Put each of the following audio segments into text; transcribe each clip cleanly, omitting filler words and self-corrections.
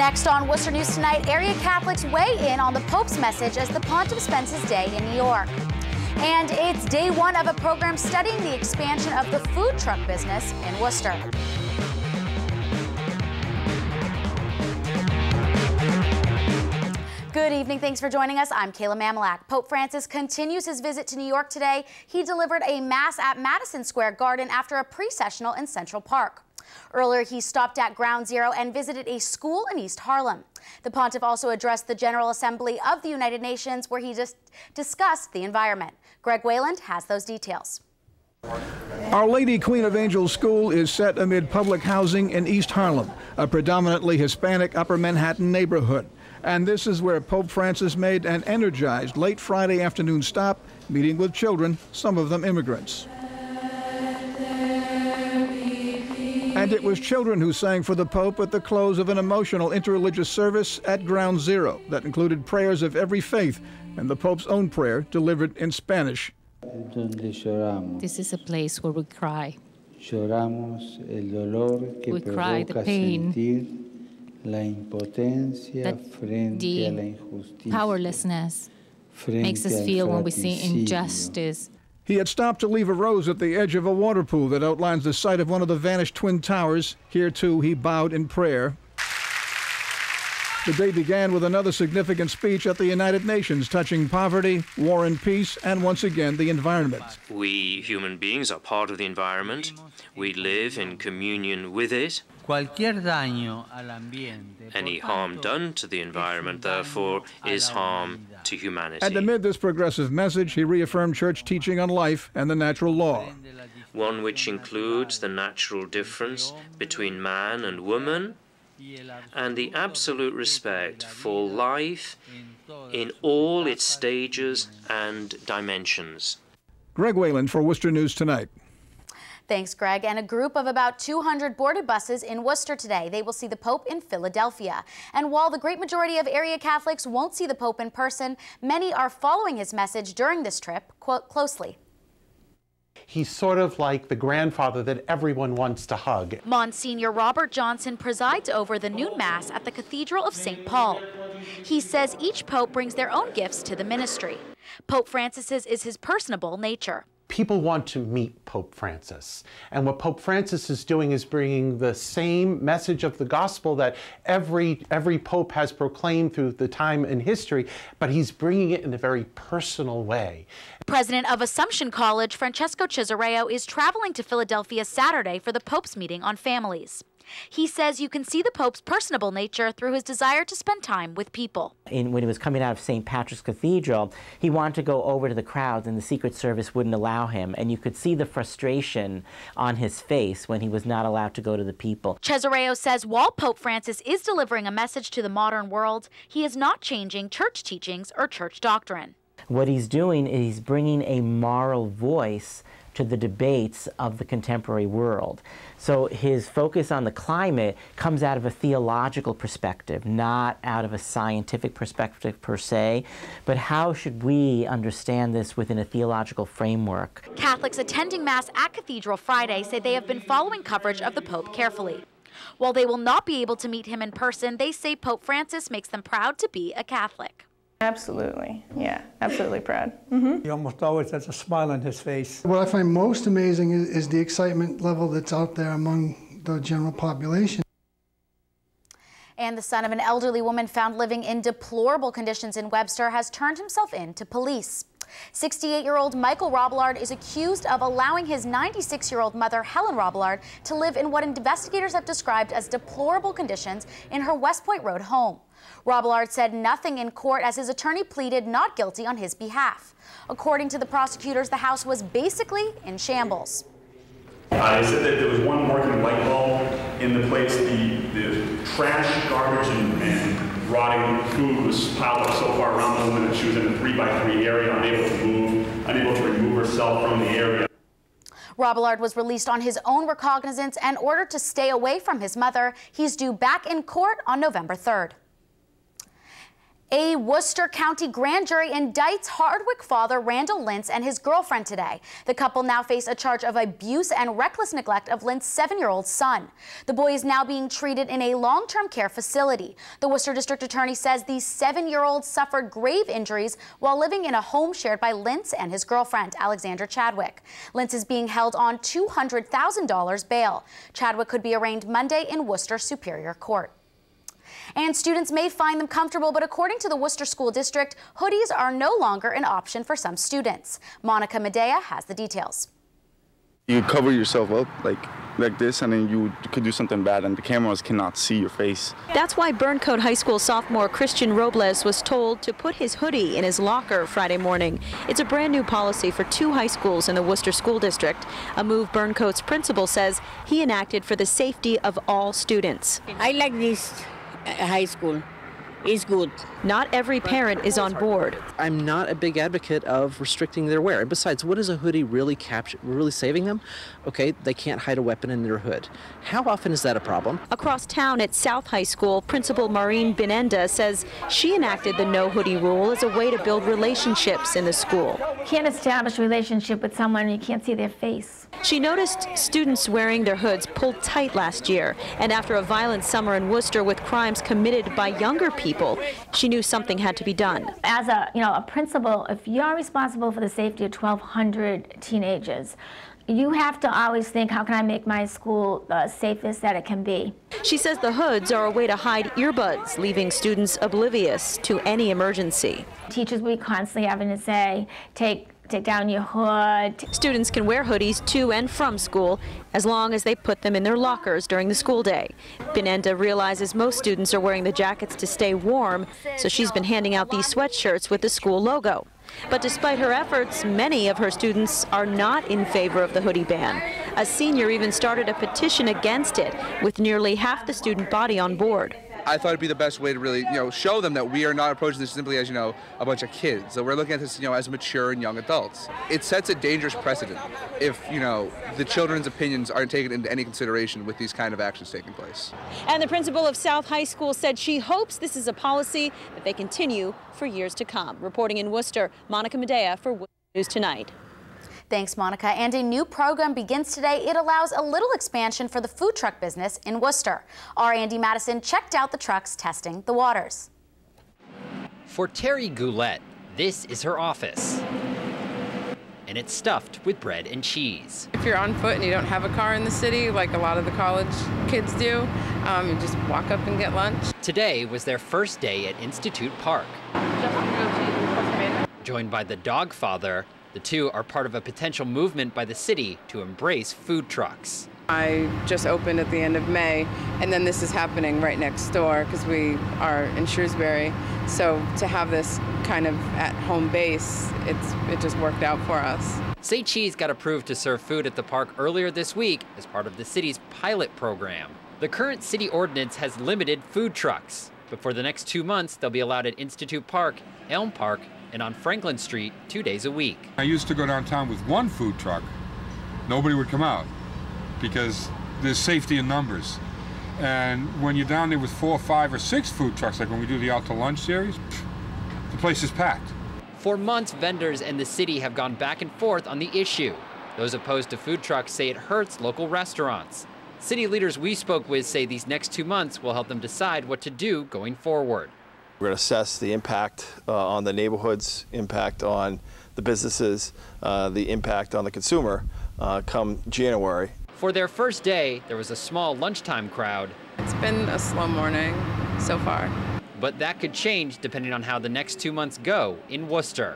Next on Worcester News Tonight, area Catholics weigh in on the Pope's message as the Pontiff spends his day in New York. And it's day one of a program studying the expansion of the food truck business in Worcester. Good evening. Thanks for joining us. I'm Kayla Mamalak. Pope Francis continues his visit to New York today. He delivered a mass at Madison Square Garden after a pre-sessional in Central Park. Earlier, he stopped at Ground Zero and visited a school in East Harlem. The Pontiff also addressed the General Assembly of the United Nations, where he just discussed the environment. Greg Wayland has those details. Our Lady Queen of Angels School is set amid public housing in East Harlem, a predominantly Hispanic Upper Manhattan neighborhood. And this is where Pope Francis made an energized late Friday afternoon stop, meeting with children, some of them immigrants. And it was children who sang for the Pope at the close of an emotional interreligious service at Ground Zero that included prayers of every faith and the Pope's own prayer delivered in Spanish. This is a place where we cry. We cry the pain, the powerlessness makes us feel when we see injustice. He had stopped to leave a rose at the edge of a water pool that outlines the site of one of the vanished Twin Towers. Here, too, he bowed in prayer. The day began with another significant speech at the United Nations touching poverty, war and peace, and once again, the environment. We human beings are part of the environment. We live in communion with it. Any harm done to the environment, therefore, is harm to humanity. And amid this progressive message, he reaffirmed church teaching on life and the natural law. One which includes the natural difference between man and woman, and the absolute respect for life in all its stages and dimensions. Greg Wayland for Worcester News Tonight. Thanks, Greg. And a group of about 200 boarded buses in Worcester today. They will see the Pope in Philadelphia. And while the great majority of area Catholics won't see the Pope in person, many are following his message during this trip closely. He's sort of like the grandfather that everyone wants to hug. Monsignor Robert Johnson presides over the noon Mass at the Cathedral of St. Paul. He says each pope brings their own gifts to the ministry. Pope Francis's is his personable nature. People want to meet Pope Francis. And what Pope Francis is doing is bringing the same message of the gospel that every pope has proclaimed through the time in history, but he's bringing it in a very personal way. President of Assumption College, Francesco Cesareo, is traveling to Philadelphia Saturday for the Pope's meeting on families. He says you can see the Pope's personable nature through his desire to spend time with people. When he was coming out of St. Patrick's Cathedral, he wanted to go over to the crowds, and the Secret Service wouldn't allow him. And you could see the frustration on his face when he was not allowed to go to the people. Cesareo says while Pope Francis is delivering a message to the modern world, he is not changing church teachings or church doctrine. What he's doing is he's bringing a moral voice to the debates of the contemporary world. So his focus on the climate comes out of a theological perspective, not out of a scientific perspective per se, but how should we understand this within a theological framework? Catholics attending Mass at Cathedral Friday say they have been following coverage of the Pope carefully. While they will not be able to meet him in person, they say Pope Francis makes them proud to be a Catholic. Absolutely. Yeah, absolutely proud. He almost always has a smile on his face. What I find most amazing is the excitement level that's out there among the general population. And the son of an elderly woman found living in deplorable conditions in Webster has turned himself in to police. 68-year-old Michael Robillard is accused of allowing his 96-year-old mother, Helen Robillard, to live in what investigators have described as deplorable conditions in her West Point Road home. Robillard said nothing in court as his attorney pleaded not guilty on his behalf. According to the prosecutors, the house was basically in shambles. They said that there was one working light bulb in the place. The trash, garbage, and rotting food was piled up so far around the woman that she was in a 3x3 area, unable to move, unable to remove herself from the area. Robillard was released on his own recognizance and ordered to stay away from his mother. He's due back in court on November 3rd. A Worcester County grand jury indicts Hardwick father Randall Lintz and his girlfriend today. The couple now face a charge of abuse and reckless neglect of Lintz's 7-year-old son. The boy is now being treated in a long-term care facility. The Worcester District Attorney says the 7-year-old suffered grave injuries while living in a home shared by Lintz and his girlfriend, Alexandra Chadwick. Lintz is being held on $200,000 bail. Chadwick could be arraigned Monday in Worcester Superior Court. And students may find them comfortable, but according to the Worcester School District, hoodies are no longer an option for some students. Monica Medea has the details. You cover yourself up like this, and then you could do something bad, and the cameras cannot see your face. That's why Burncoat High School sophomore Christian Robles was told to put his hoodie in his locker Friday morning. It's a brand new policy for 2 high schools in the Worcester School District, a move Burncoat's principal says he enacted for the safety of all students. I like this high school. It's good. Not every parent is on board. I'm not a big advocate of restricting their wear. And besides, what is a hoodie really saving them? Okay, they can't hide a weapon in their hood. How often is that a problem? Across town at South High School, Principal Maureen Binenda says she enacted the no hoodie rule as a way to build relationships in the school. You can't establish a relationship with someone and you can't see their face. She noticed students wearing their hoods pulled tight last year, and after a violent summer in Worcester with crimes committed by younger people, she knew something had to be done. As a principal, if you're responsible for the safety of 1,200 teenagers, you have to always think, how can I make my school the safest that it can be? She says the hoods are a way to hide earbuds, leaving students oblivious to any emergency. Teachers will be constantly having to say, take down your hood. Students can wear hoodies to and from school as long as they put them in their lockers during the school day. Binenda realizes most students are wearing the jackets to stay warm, so she's been handing out these sweatshirts with the school logo. But despite her efforts, many of her students are not in favor of the hoodie ban. A senior even started a petition against it, with nearly half the student body on board. I thought it'd be the best way to really, show them that we are not approaching this simply as, a bunch of kids. So we're looking at this, as mature and young adults. It sets a dangerous precedent if, the children's opinions aren't taken into any consideration with these kind of actions taking place. And the principal of South High School said she hopes this is a policy that they continue for years to come. Reporting in Worcester, Monica Medea for Worcester News Tonight. Thanks, Monica. And a new program begins today. It allows a little expansion for the food truck business in Worcester. Our Andy Madison checked out the trucks testing the waters. For Terry Goulette, this is her office. And it's stuffed with bread and cheese. If you're on foot and you don't have a car in the city, like a lot of the college kids do, you just walk up and get lunch. Today was their first day at Institute Park. Joined by the dog father, the two are part of a potential movement by the city to embrace food trucks. I just opened at the end of May, and then this is happening right next door because we are in Shrewsbury. So to have this kind of at-home base, it just worked out for us. Say Cheese got approved to serve food at the park earlier this week as part of the city's pilot program. The current city ordinance has limited food trucks, but for the next 2 months, they'll be allowed at Institute Park, Elm Park, and on Franklin Street 2 days a week. I used to go downtown with one food truck. Nobody would come out because there's safety in numbers. And when you're down there with 4, 5, or 6 food trucks, like when we do the Out to Lunch series, the place is packed. For months, vendors and the city have gone back and forth on the issue. Those opposed to food trucks say it hurts local restaurants. City leaders we spoke with say these next 2 months will help them decide what to do going forward. We're going to assess the impact on the neighborhoods, impact on the businesses, the impact on the consumer come January. For their first day, there was a small lunchtime crowd. It's been a slow morning so far. But that could change depending on how the next 2 months go in Worcester.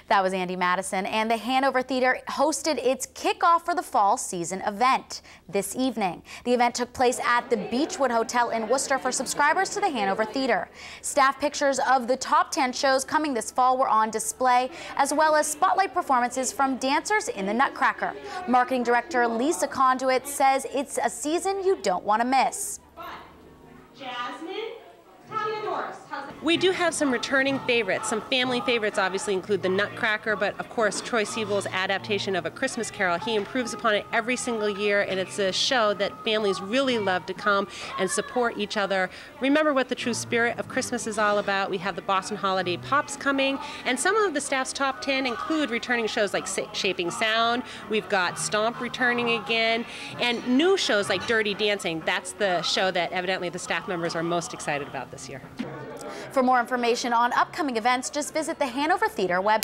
That was Andy Madison, and the Hanover Theatre hosted its kickoff for the fall season event this evening. The event took place at the Beechwood Hotel in Worcester for subscribers to the Hanover Theatre. Staff pictures of the top 10 shows coming this fall were on display, as well as spotlight performances from dancers in the Nutcracker. Marketing Director Lisa Conduit says it's a season you don't want to miss. Jasmine, Talia Norris. We do have some returning favorites. Some family favorites obviously include the Nutcracker, but of course Troy Siebel's adaptation of A Christmas Carol. He improves upon it every single year, and it's a show that families really love to come and support each other. Remember what the true spirit of Christmas is all about. We have the Boston Holiday Pops coming, and some of the staff's top 10 include returning shows like Shaping Sound. We've got Stomp returning again, and new shows like Dirty Dancing. That's the show that evidently the staff members are most excited about this year. For more information on upcoming events, just visit the Hanover Theatre website.